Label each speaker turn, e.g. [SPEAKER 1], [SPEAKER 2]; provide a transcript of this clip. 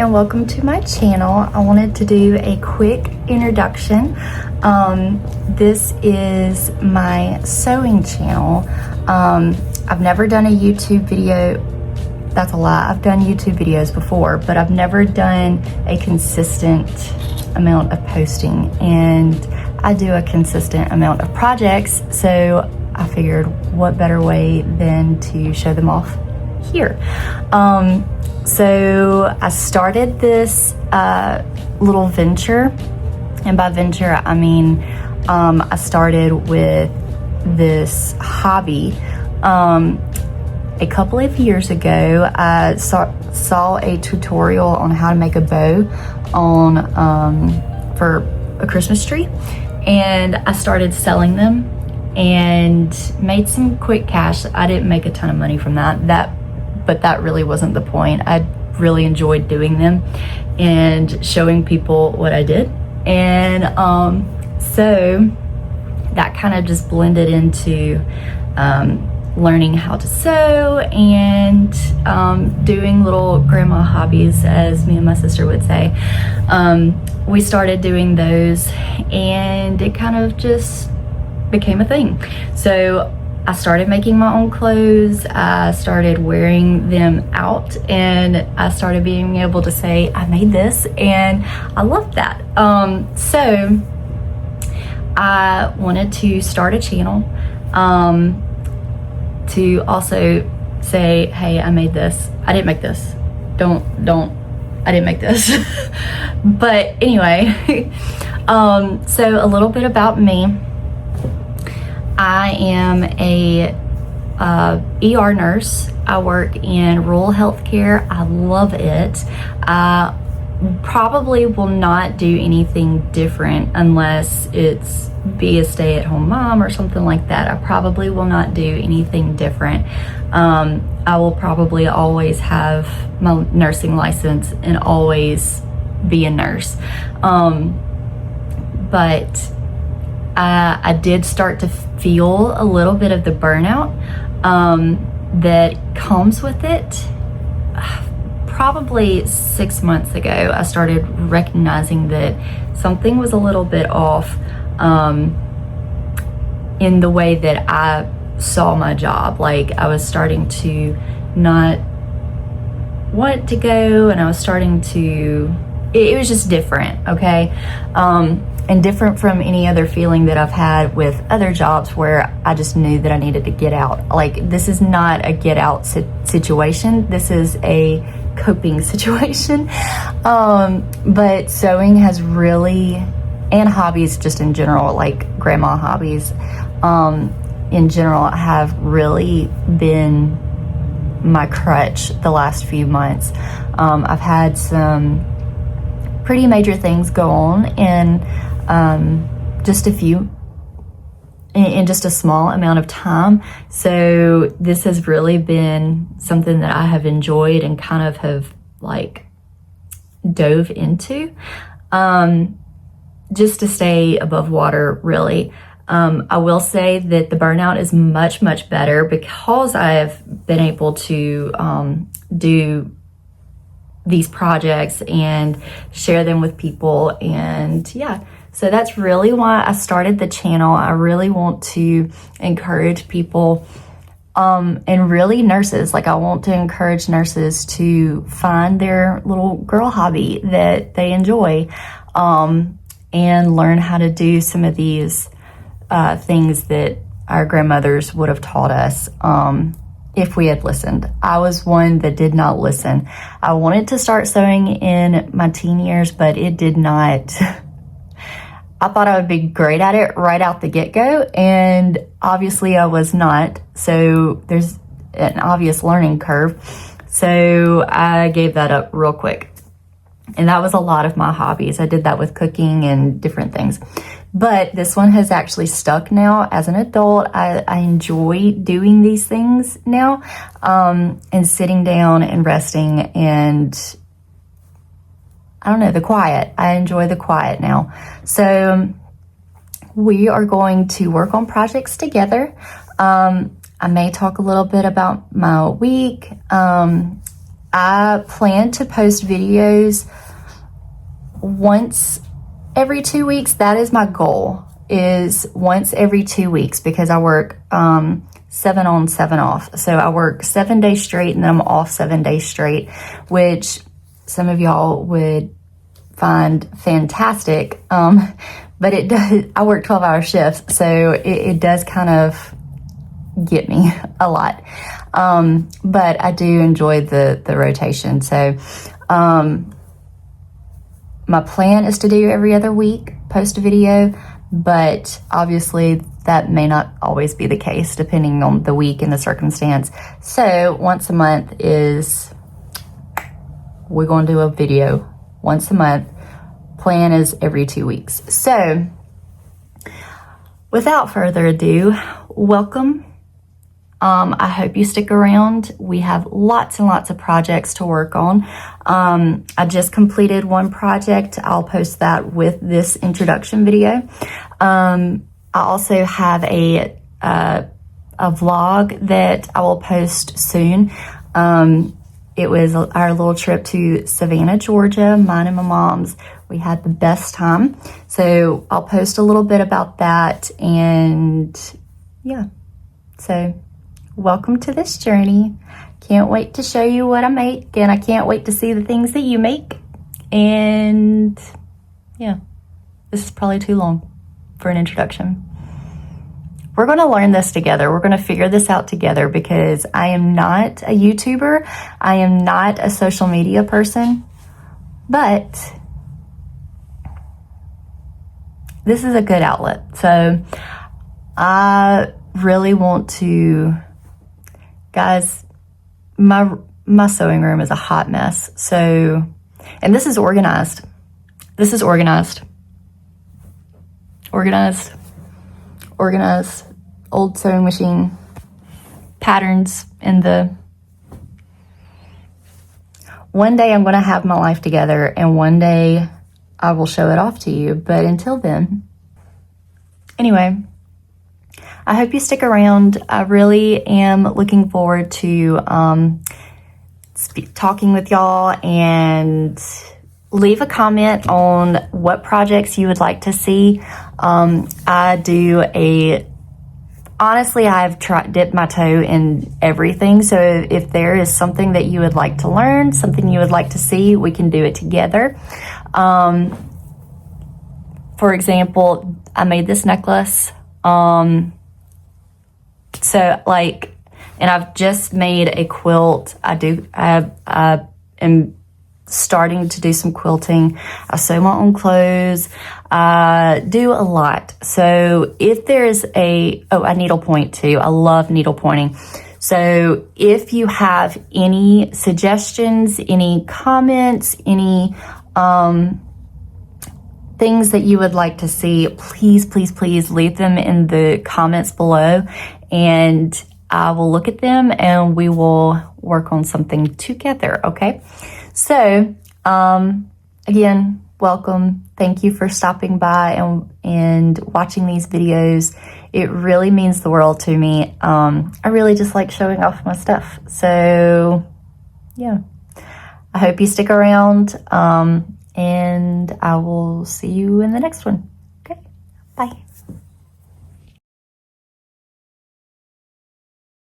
[SPEAKER 1] and welcome to my channel. I wanted to do a quick introduction. This is my sewing channel. I've never done a YouTube video. That's a lie. I've done YouTube videos before, but I've never done a consistent amount of posting, and I do a consistent amount of projects, so I figured what better way than to show them off here. So I started this little venture, and by venture I mean I started with this hobby. A couple of years ago I saw a tutorial on how to make a bow for a Christmas tree, and I started selling them and made some quick cash. I didn't make a ton of money from but that really wasn't the point. I really enjoyed doing them and showing people what I did. And so that kind of just blended into learning how to sew and doing little grandma hobbies, as me and my sister would say. We started doing those, and it kind of just became a thing. So I started making my own clothes, I started wearing them out, and I started being able to say, I made this, and I loved that. So I wanted to start a channel to also say, hey, I made this. I didn't make this. I didn't make this. But anyway, so a little bit about me. I am a ER nurse. I work in rural healthcare. I love it. I probably will not do anything different unless it's be a stay-at-home mom or something like that. I probably will not do anything different. I will probably always have my nursing license and always be a nurse. But I did start to feel a little bit of the burnout that comes with it. Probably 6 months ago, I started recognizing that something was a little bit off in the way that I saw my job. Like, I was starting to not want to go, and I was starting to, it was just different, okay? And different from any other feeling that I've had with other jobs where I just knew that I needed to get out. Like, this is not a get out situation. This is a coping situation. But sewing has really, and hobbies just in general, like grandma hobbies in general, have really been my crutch the last few months. I've had some pretty major things go on, and just a few in just a small amount of time. So this has really been something that I have enjoyed and kind of have like dove into just to stay above water, really. I will say that the burnout is much, much better because I have been able to do these projects and share them with people. And yeah, so that's really why I started the channel. I really want to encourage people and really nurses. Like, I want to encourage nurses to find their little girl hobby that they enjoy and learn how to do some of these things that our grandmothers would have taught us if we had listened. I was one that did not listen. I wanted to start sewing in my teen years, but it did not. I thought I would be great at it right out the get-go, and obviously I was not. So there's an obvious learning curve. So I gave that up real quick. And that was a lot of my hobbies. I did that with cooking and different things. But this one has actually stuck now. As an adult, I enjoy doing these things now, and sitting down and resting, and I don't know, the quiet. I enjoy the quiet now. So we are going to work on projects together. I may talk a little bit about my week, I plan to post videos once every 2 weeks. That is my goal, is once every 2 weeks, because I work 7 on, 7 off. So I work 7 days straight and then I'm off 7 days straight, which some of y'all would find fantastic. But it does, I work 12-hour shifts, so it does kind of get me a lot. But I do enjoy the rotation. So my plan is to do every other week, post a video, but obviously that may not always be the case depending on the week and the circumstance. So once a month is, we're going to do a video once a month. Plan is every 2 weeks. So without further ado, welcome. I hope you stick around. We have lots and lots of projects to work on. I just completed one project. I'll post that with this introduction video. I also have a vlog that I will post soon. It was our little trip to Savannah, Georgia, mine and my mom's. We had the best time. So I'll post a little bit about that, and yeah, so welcome to this journey. Can't wait to show you what I make, and I can't wait to see the things that you make. And yeah, this is probably too long for an introduction. We're going to learn this together. We're going to figure this out together, because I am not a YouTuber. I am not a social media person, but this is a good outlet. So I really want to, guys, my sewing room is a hot mess. So, and this is organized. This is organized. Organized. Old sewing machine patterns in the. One day I'm going to have my life together, and one day I will show it off to you. But until then, anyway, I hope you stick around. I really am looking forward to talking with y'all, and leave a comment on what projects you would like to see. Honestly, I've dipped my toe in everything. So if there is something that you would like to learn, something you would like to see, we can do it together. For example, I made this necklace. And I've just made a quilt. I am starting to do some quilting. I sew my own clothes. I do a lot. So if there's I needle point too. I love needle pointing. So if you have any suggestions, any comments, any things that you would like to see, please, please, please leave them in the comments below, and I will look at them and we will work on something together, okay? So, again, welcome. Thank you for stopping by and watching these videos. It really means the world to me. I really just like showing off my stuff. So, yeah. I hope you stick around, and I will see you in the next one. Okay, bye.